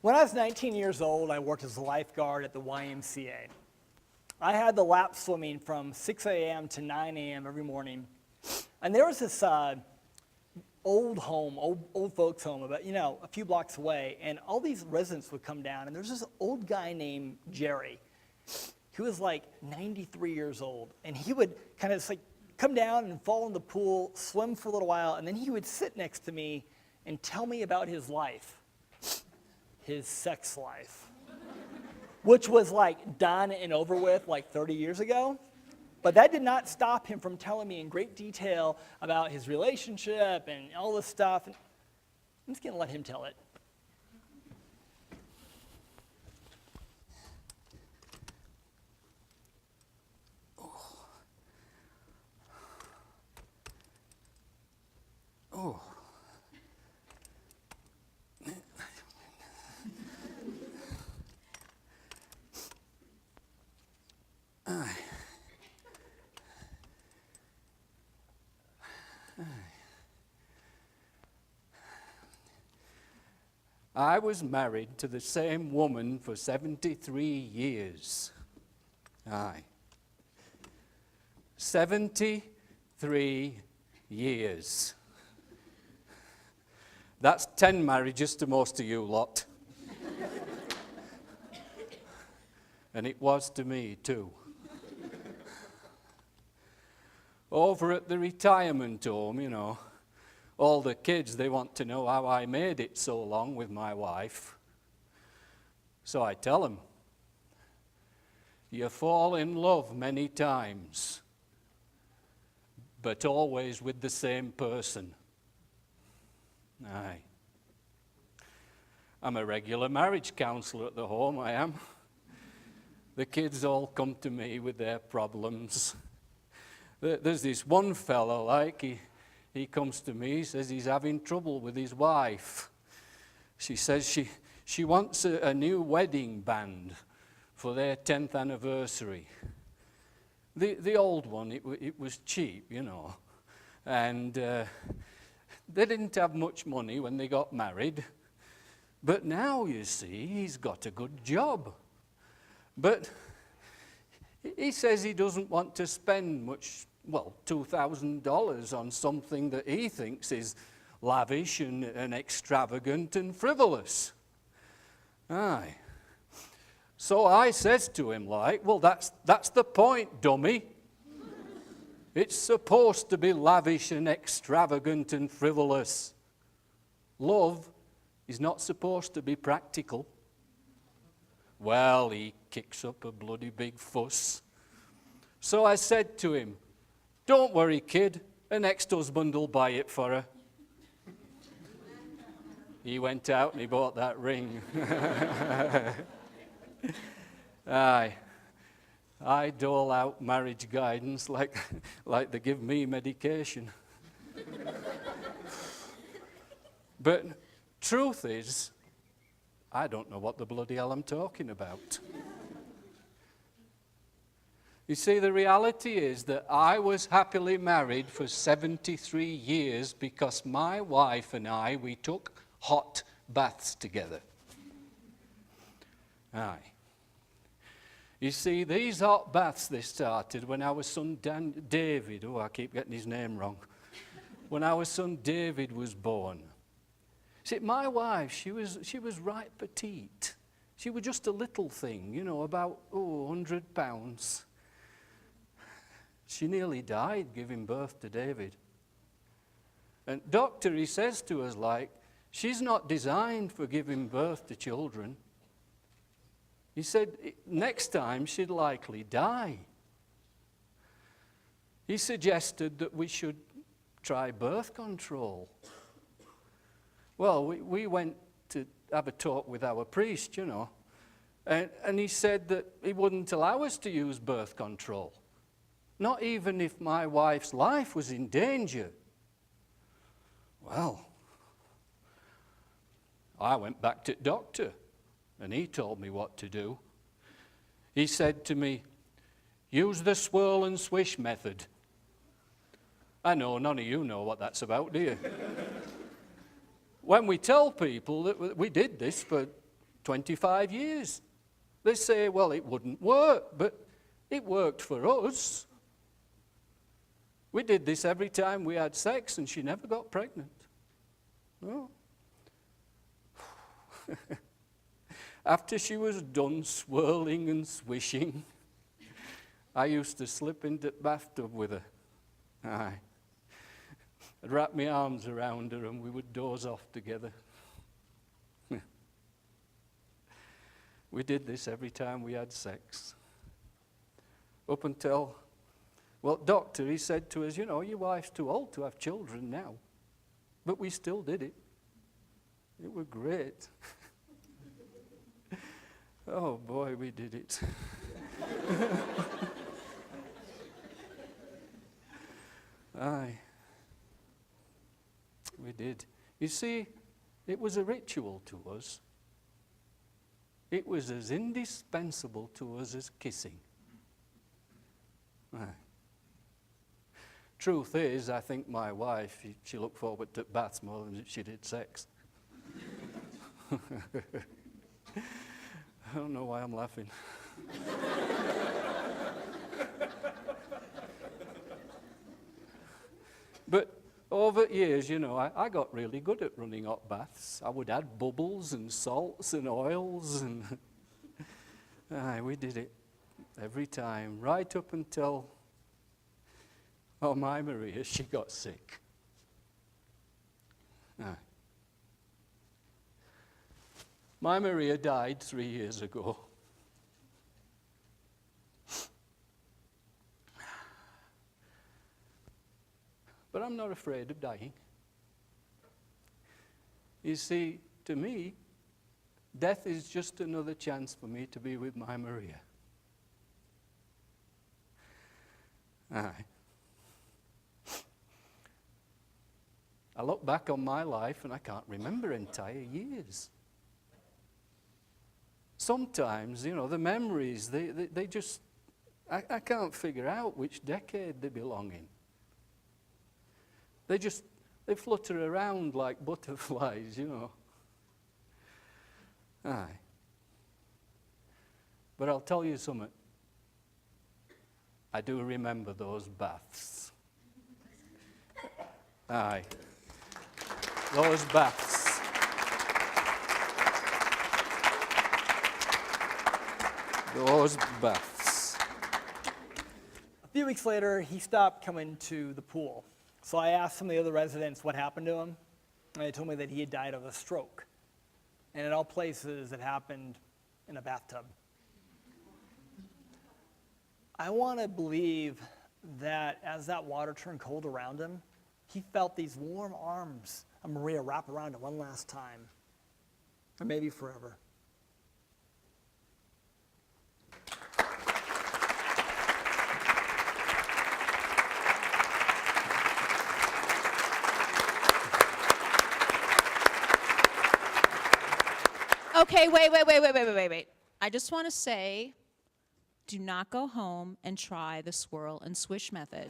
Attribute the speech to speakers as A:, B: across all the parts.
A: When I was 19 years old, I worked as a lifeguard at the YMCA. I had the lap swimming from 6 a.m. to 9 a.m. every morning. And there was this old home, old folks home, about, a few blocks away, and all these residents would come down, and there's this old guy named Jerry, who was like 93 years old, and he would kind of come down and fall in the pool, swim for a little while, and then he would sit next to me and tell me about his life, his sex life, which was like done and over with like 30 years ago. But that did not stop him from telling me in great detail about his relationship and all this stuff. I'm just going to let him tell it.
B: Oh. I was married to the same woman for 73 years. Aye. 73 years. That's 10 marriages to most of you lot. And it was to me too. Over at the retirement home, all the kids, they want to know how I made it so long with my wife. So I tell them, you fall in love many times, but always with the same person. Aye. I'm a regular marriage counselor at the home, I am. The kids all come to me with their problems. There's this one fellow, he comes to me, he says he's having trouble with his wife. She says she wants a new wedding band for their 10th anniversary. The old one, it was cheap, and they didn't have much money when they got married. But now, you see, he's got a good job. But he says he doesn't want to spend much, $2,000 on something that he thinks is lavish and extravagant and frivolous. Aye. So I says to him that's the point, dummy. It's supposed to be lavish and extravagant and frivolous. Love is not supposed to be practical. Well, he kicks up a bloody big fuss. So I said to him, don't worry, kid, her next husband will buy it for her. He went out and he bought that ring. Aye. I dole out marriage guidance like they give me medication. But truth is, I don't know what the bloody hell I'm talking about. You see, the reality is that I was happily married for 73 years because my wife and I, we took hot baths together. Aye. You see, these hot baths, they started when our son David, I keep getting his name wrong, when our son David was born. See, my wife, she was right petite. She was just a little thing, about 100 pounds. She nearly died giving birth to David. And doctor, he says to us, she's not designed for giving birth to children. He said next time she'd likely die. He suggested that we should try birth control. Well, we went to have a talk with our priest, and he said that he wouldn't allow us to use birth control. Not even if my wife's life was in danger. Well, I went back to the doctor, and he told me what to do. He said to me, use the swirl-and-swish method. I know none of you know what that's about, do you? When we tell people that we did this for 25 years. They say, well, it wouldn't work, but it worked for us. We did this every time we had sex, and she never got pregnant. No. After she was done swirling and swishing, I used to slip into the bathtub with her. Aye. I'd wrap my arms around her and we would doze off together. We did this every time we had sex. Up until, well, doctor, he said to us, you know, your wife's too old to have children now. But we still did it. It was great. Oh boy, we did it. Aye. We did. You see, it was a ritual to us. It was as indispensable to us as kissing. Aye. Truth is, I think my wife, she looked forward to baths more than she did sex. I don't know why I'm laughing. But over years, you know, I got really good at running hot baths. I would add bubbles and salts and oils, and aye, we did it every time, right up until, oh, my Maria, she got sick. Aye. My Maria died 3 years ago. But I'm not afraid of dying. You see, to me, death is just another chance for me to be with my Maria. Aye. I look back on my life and I can't remember entire years. Sometimes, you know, the memories, they just, I can't figure out which decade they belong in. They flutter around like butterflies, you know. Aye. But I'll tell you something. I do remember those baths. Aye. Those baths. Those baths.
A: A few weeks later, he stopped coming to the pool. So I asked some of the other residents what happened to him, and they told me that he had died of a stroke. And in all places, it happened in a bathtub. I want to believe that as that water turned cold around him, he felt these warm arms of Maria wrap around him one last time, or maybe forever.
C: Okay, wait. I just want to say, do not go home and try the swirl and swish method.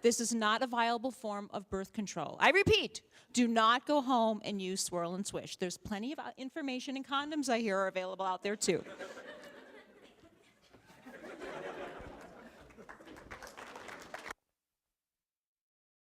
C: This is not a viable form of birth control. I repeat, do not go home and use swirl and swish. There's plenty of information and condoms I hear are available out there too.